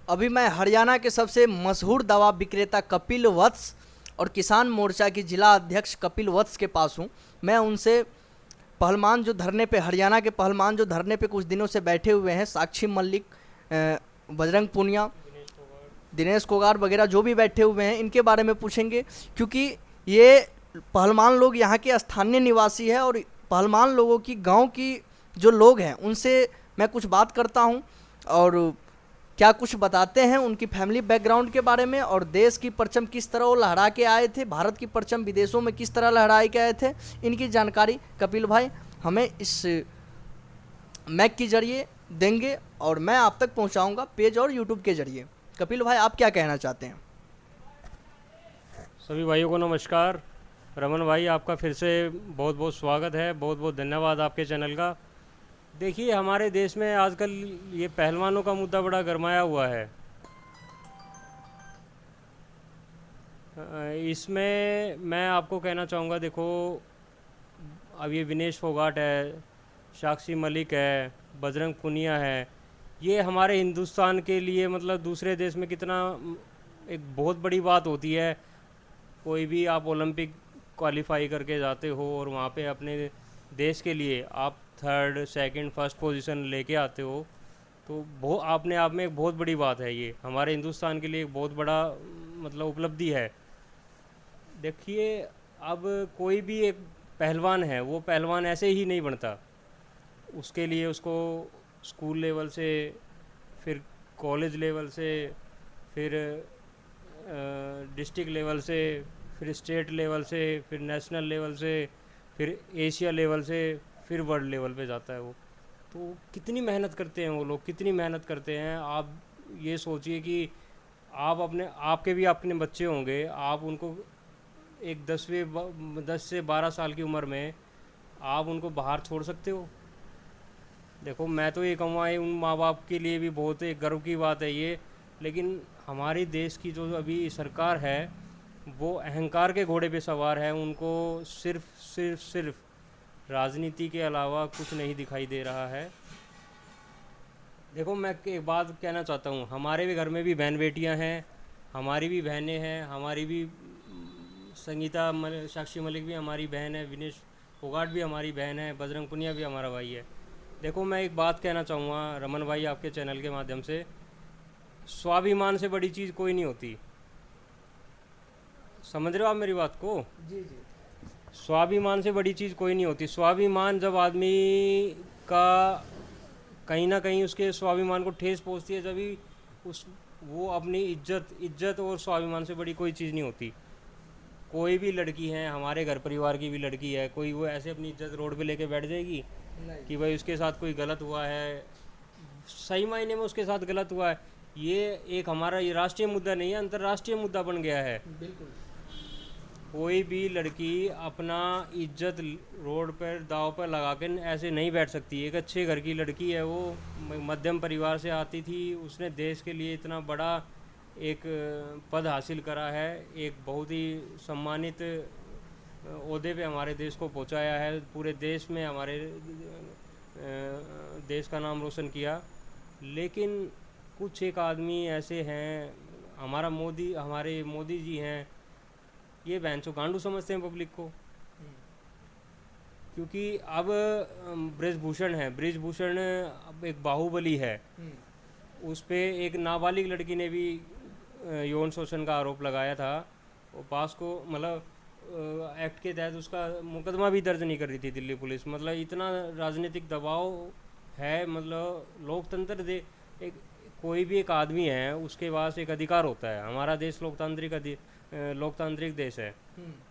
अभी मैं हरियाणा के सबसे मशहूर दवा विक्रेता कपिल वत्स और किसान मोर्चा की जिला अध्यक्ष कपिल वत्स के पास हूँ। मैं उनसे पहलवान जो धरने पे, हरियाणा के पहलवान जो धरने पे कुछ दिनों से बैठे हुए हैं, साक्षी मलिक, बजरंग पूनिया, दिनेश फोगाट वगैरह जो भी बैठे हुए हैं, इनके बारे में पूछेंगे। क्योंकि ये पहलवान लोग यहाँ के स्थानीय निवासी है और पहलवान लोगों की, गांव की जो लोग हैं, उनसे मैं कुछ बात करता हूँ और क्या कुछ बताते हैं उनकी फैमिली बैकग्राउंड के बारे में, और देश की परचम किस तरह वो लहरा के आए थे, भारत की परचम विदेशों में किस तरह लहराए के आए थे, इनकी जानकारी कपिल भाई हमें इस मैक के जरिए देंगे और मैं आप तक पहुंचाऊंगा पेज और यूट्यूब के जरिए। कपिल भाई, आप क्या कहना चाहते हैं? सभी भाइयों को नमस्कार। रमन भाई, आपका फिर से बहुत बहुत स्वागत है, बहुत बहुत धन्यवाद आपके चैनल का। देखिए, हमारे देश में आजकल ये पहलवानों का मुद्दा बड़ा गरमाया हुआ है। इसमें मैं आपको कहना चाहूँगा, देखो, अब ये विनेश फोगाट है, साक्षी मलिक है, बजरंग पुनिया है, ये हमारे हिंदुस्तान के लिए मतलब दूसरे देश में कितना एक बहुत बड़ी बात होती है। कोई भी आप ओलंपिक क्वालिफाई करके जाते हो और वहाँ पे अपने देश के लिए आप थर्ड, सेकंड, फर्स्ट पोजीशन लेके आते हो, तो वो अपने आप में एक बहुत बड़ी बात है। ये हमारे हिंदुस्तान के लिए एक बहुत बड़ा मतलब उपलब्धि है। देखिए, अब कोई भी एक पहलवान है, वो पहलवान ऐसे ही नहीं बनता। उसके लिए उसको स्कूल लेवल से, फिर कॉलेज लेवल से, फिर डिस्ट्रिक्ट लेवल से, फिर स्टेट लेवल से, फिर नेशनल लेवल से, फिर एशिया लेवल से, फिर वर्ल्ड लेवल पे जाता है वो। तो कितनी मेहनत करते हैं वो लोग, कितनी मेहनत करते हैं। आप ये सोचिए कि आप अपने, आपके भी अपने बच्चे होंगे, आप उनको एक 10 से 12 साल की उम्र में आप उनको बाहर छोड़ सकते हो? देखो, मैं तो ये कहूँगा, ये उन माँ बाप के लिए भी बहुत एक गर्व की बात है ये। लेकिन हमारी देश की जो अभी सरकार है, वो अहंकार के घोड़े पे सवार है। उनको सिर्फ सिर्फ सिर्फ राजनीति के अलावा कुछ नहीं दिखाई दे रहा है। देखो, मैं एक बात कहना चाहता हूँ, हमारे भी घर में भी बहन बेटियाँ हैं, हमारी भी बहनें हैं, हमारी भी साक्षी मलिक भी हमारी बहन है, विनेश फोगाट भी हमारी बहन है, बजरंग पुनिया भी हमारा भाई है। देखो, मैं एक बात कहना चाहूँगा रमन भाई, आपके चैनल के माध्यम से, स्वाभिमान से बड़ी चीज़ कोई नहीं होती। समझ रहे हो आप मेरी बात को? जी जी। स्वाभिमान से बड़ी चीज़ कोई नहीं होती। स्वाभिमान जब आदमी का कहीं ना कहीं उसके स्वाभिमान को ठेस पहुँचती है, जब ही उस वो अपनी इज्जत और स्वाभिमान से बड़ी कोई चीज़ नहीं होती। कोई भी लड़की है, हमारे घर परिवार की भी लड़की है, कोई वो ऐसे अपनी इज्जत रोड पे लेके बैठ जाएगी कि भाई उसके साथ कोई गलत हुआ है, सही मायने में उसके साथ गलत हुआ है। ये एक हमारा ये राष्ट्रीय मुद्दा नहीं है, अंतर्राष्ट्रीय मुद्दा बन गया है। बिल्कुल। कोई भी लड़की अपना इज्जत रोड पर दाव पर लगा के ऐसे नहीं बैठ सकती। एक अच्छे घर की लड़की है, वो मध्यम परिवार से आती थी, उसने देश के लिए इतना बड़ा एक पद हासिल करा है, एक बहुत ही सम्मानित ओहदे पे हमारे देश को पहुंचाया है, पूरे देश में हमारे देश का नाम रोशन किया। लेकिन कुछ एक आदमी ऐसे हैं, हमारे मोदी जी हैं, ये बहनचोद गांडू समझते हैं पब्लिक को। क्योंकि अब ब्रिजभूषण अब एक बाहुबली है, उस पे एक नाबालिग लड़की ने भी यौन शोषण का आरोप लगाया था। वो पास को मतलब एक्ट के तहत उसका मुकदमा भी दर्ज नहीं कर रही थी दिल्ली पुलिस। मतलब इतना राजनीतिक दबाव है। मतलब लोकतंत्र दे एक कोई भी एक आदमी है, उसके पास एक अधिकार होता है। हमारा देश लोकतांत्रिक देश है।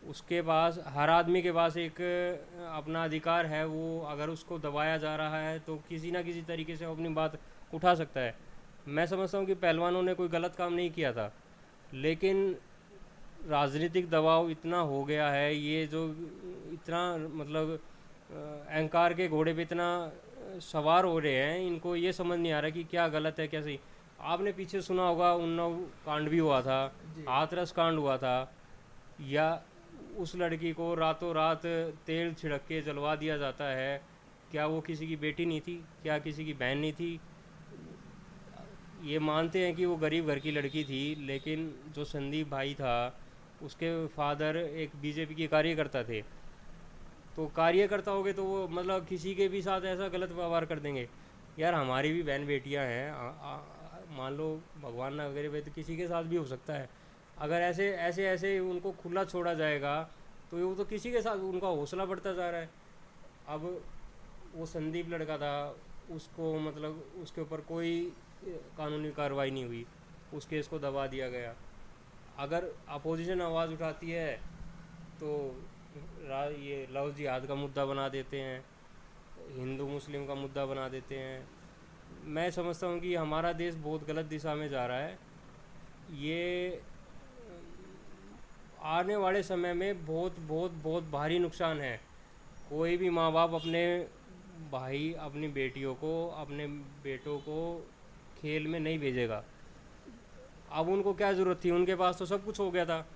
उसके पास, हर आदमी के पास एक अपना अधिकार है। वो अगर उसको दबाया जा रहा है तो किसी ना किसी तरीके से वो अपनी बात उठा सकता है। मैं समझता हूँ कि पहलवानों ने कोई गलत काम नहीं किया था, लेकिन राजनीतिक दबाव इतना हो गया है, ये जो इतना मतलब अहंकार के घोड़े पे इतना सवार हो रहे हैं, इनको ये समझ नहीं आ रहा कि क्या गलत है क्या सही। आपने पीछे सुना होगा, उन्नाव कांड भी हुआ था, हाथरस कांड हुआ था, या उस लड़की को रातों रात तेल छिड़क के जलवा दिया जाता है। क्या वो किसी की बेटी नहीं थी? क्या किसी की बहन नहीं थी? ये मानते हैं कि वो गरीब घर की लड़की थी, लेकिन जो संदीप भाई था उसके फादर एक बीजेपी के कार्यकर्ता थे। तो कार्यकर्ता हो गए तो वो मतलब किसी के भी साथ ऐसा गलत व्यवहार कर देंगे। यार हमारी भी बहन बेटियां हैं, मान लो भगवान ना करे भाई, तो किसी के साथ भी हो सकता है। अगर ऐसे ऐसे ऐसे उनको खुला छोड़ा जाएगा तो वो तो किसी के साथ उनका हौसला बढ़ता जा रहा है। अब वो संदीप लड़का था, उसको मतलब उसके ऊपर कोई कानूनी कार्रवाई नहीं हुई, उस केस को दबा दिया गया। अगर अपोजिशन आवाज़ उठाती है तो ये लव जिहाद का मुद्दा बना देते हैं, हिंदू मुस्लिम का मुद्दा बना देते हैं। मैं समझता हूँ कि हमारा देश बहुत गलत दिशा में जा रहा है। ये आने वाले समय में बहुत बहुत बहुत भारी नुकसान है। कोई भी माँ बाप अपने भाई अपनी बेटियों को अपने बेटों को खेल में नहीं भेजेगा। अब उनको क्या ज़रूरत थी, उनके पास तो सब कुछ हो गया था,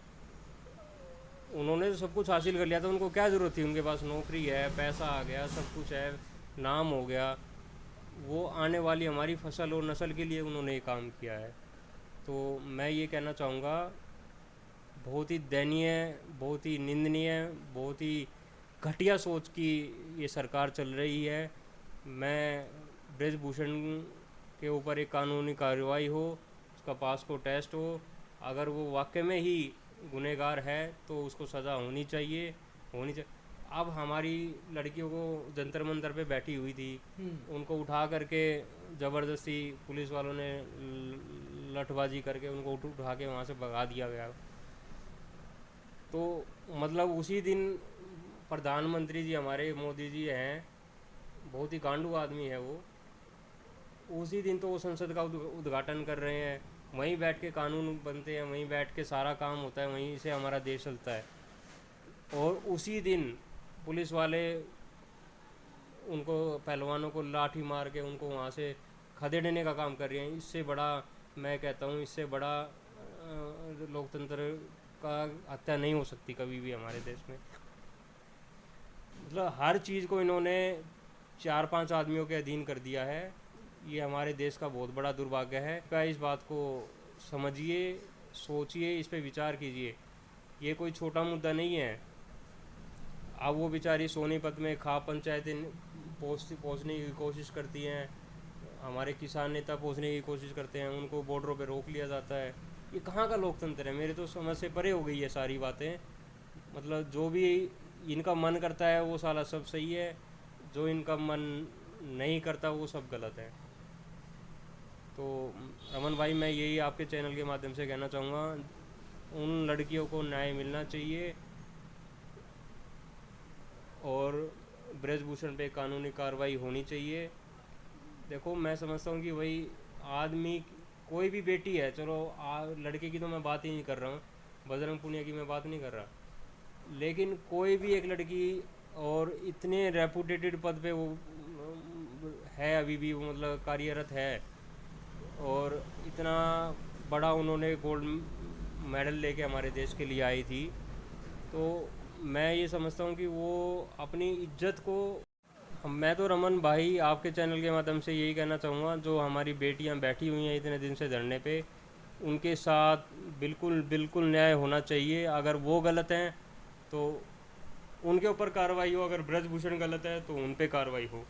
उन्होंने तो सब कुछ हासिल कर लिया था, उनको क्या ज़रूरत थी, उनके पास नौकरी है, पैसा आ गया, सब कुछ है, नाम हो गया। वो आने वाली हमारी फसल और नस्ल के लिए उन्होंने ये काम किया है। तो मैं ये कहना चाहूँगा, बहुत ही दयनीय, बहुत ही निंदनीय, बहुत ही घटिया सोच की ये सरकार चल रही है। मैं ब्रजभूषण के ऊपर एक कानूनी कार्रवाई हो, उसका पासको टेस्ट हो, अगर वो वाकई में ही गुनहगार है तो उसको सज़ा होनी चाहिए, होनी चाहिए। अब हमारी लड़कियों को जंतर मंतर पे बैठी हुई थी, उनको उठा करके ज़बरदस्ती पुलिस वालों ने लठबाजी करके उनको उठा के वहाँ से भगा दिया गया। तो मतलब उसी दिन प्रधानमंत्री जी हमारे मोदी जी हैं, बहुत ही गांडू आदमी है वो, उसी दिन तो वो संसद का उद्घाटन कर रहे हैं, वहीं बैठ के कानून बनते हैं, वहीं बैठ के सारा काम होता है, वहीं से हमारा देश चलता है। और उसी दिन पुलिस वाले उनको पहलवानों को लाठी मार के उनको वहाँ से खदेड़ने का काम कर रहे हैं। इससे बड़ा, मैं कहता हूँ, इससे बड़ा लोकतंत्र का हत्या नहीं हो सकती कभी भी हमारे देश में। मतलब हर चीज़ को इन्होंने 4-5 आदमियों के अधीन कर दिया है। ये हमारे देश का बहुत बड़ा दुर्भाग्य है। क्या इस बात को समझिए, सोचिए, इस पे विचार कीजिए। ये कोई छोटा मुद्दा नहीं है। अब वो बेचारी सोनीपत में खाप पंचायतें पहुँचने की कोशिश करती हैं, हमारे किसान नेता पहुँचने की कोशिश करते हैं, उनको बॉर्डरों पे रोक लिया जाता है। ये कहाँ का लोकतंत्र है? मेरे तो समझ से परे हो गई है सारी बातें। मतलब जो भी इनका मन करता है वो साला सब सही है, जो इनका मन नहीं करता वो सब गलत है। तो रमन भाई, मैं यही आपके चैनल के माध्यम से कहना चाहूँगा, उन लड़कियों को न्याय मिलना चाहिए और ब्रजभूषण पे कानूनी कार्रवाई होनी चाहिए। देखो, मैं समझता हूँ कि वही आदमी, कोई भी बेटी है, चलो लड़के की तो मैं बात ही नहीं कर रहा हूँ, बजरंग पुनिया की मैं बात नहीं कर रहा, लेकिन कोई भी एक लड़की, और इतने रेपुटेटेड पद पे वो है, अभी भी वो मतलब कार्यरत है, और इतना बड़ा उन्होंने गोल्ड मेडल लेके हमारे देश के लिए आई थी। तो मैं ये समझता हूँ कि वो अपनी इज्जत को, मैं तो रमन भाई आपके चैनल के माध्यम से यही कहना चाहूँगा, जो हमारी बेटियाँ बैठी हुई हैं इतने दिन से धरने पे, उनके साथ बिल्कुल बिल्कुल न्याय होना चाहिए। अगर वो गलत हैं तो उनके ऊपर कार्रवाई हो, अगर ब्रजभूषण गलत है तो उन पे कार्रवाई हो।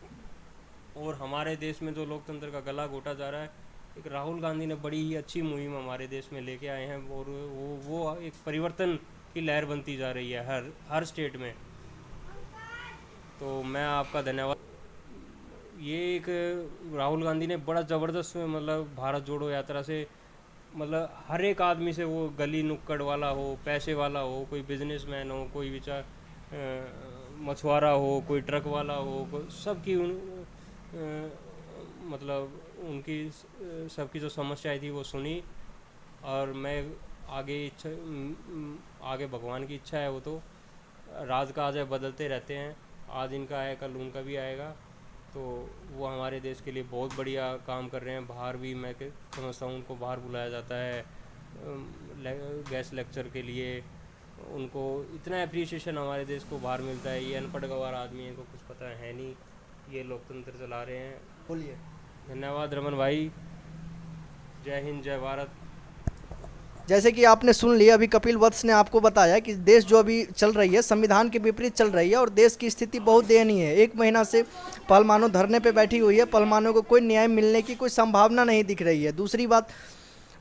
और हमारे देश में जो लोकतंत्र का गला घोटा जा रहा है, एक राहुल गांधी ने बड़ी ही अच्छी मुहिम हमारे देश में लेके आए हैं, और वो एक परिवर्तन की लहर बनती जा रही है हर स्टेट में। तो मैं आपका धन्यवाद। ये एक राहुल गांधी ने बड़ा ज़बरदस्त, मतलब भारत जोड़ो यात्रा से, मतलब हर एक आदमी से, वो गली नुक्कड़ वाला हो, पैसे वाला हो, कोई बिजनेसमैन हो, कोई विचार मछुआरा हो, कोई ट्रक वाला हो, कोई सबकी मतलब उनकी सबकी जो समस्याएं थी वो सुनी। और मैं आगे भगवान की इच्छा है, वो तो राज काज है, बदलते रहते हैं, आज इनका है कल उनका भी आएगा। तो वो हमारे देश के लिए बहुत बढ़िया काम कर रहे हैं। बाहर भी मैं समझता हूँ उनको बाहर बुलाया जाता है गेस्ट लेक्चर के लिए, उनको इतना अप्रिसिएशन हमारे देश को बाहर मिलता है। ये अनपढ़ गवार आदमी है, इनको कुछ पता है नहीं, ये लोकतंत्र चला रहे हैं। बोलिए। धन्यवाद रमन भाई। जय हिंद, जय भारत। जैसे कि आपने सुन लिया, अभी कपिल वत्स ने आपको बताया कि देश जो अभी चल रही है संविधान के विपरीत चल रही है और देश की स्थिति बहुत दयनीय है। 1 महीना से पहलवानों धरने पे बैठी हुई है, पहलवानों को कोई न्याय मिलने की कोई संभावना नहीं दिख रही है। दूसरी बात,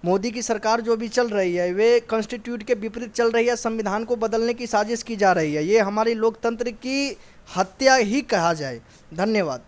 मोदी की सरकार जो भी चल रही है वे कॉन्स्टिट्यूट के विपरीत चल रही है, संविधान को बदलने की साजिश की जा रही है। ये हमारी लोकतंत्र की हत्या ही कहा जाए। धन्यवाद।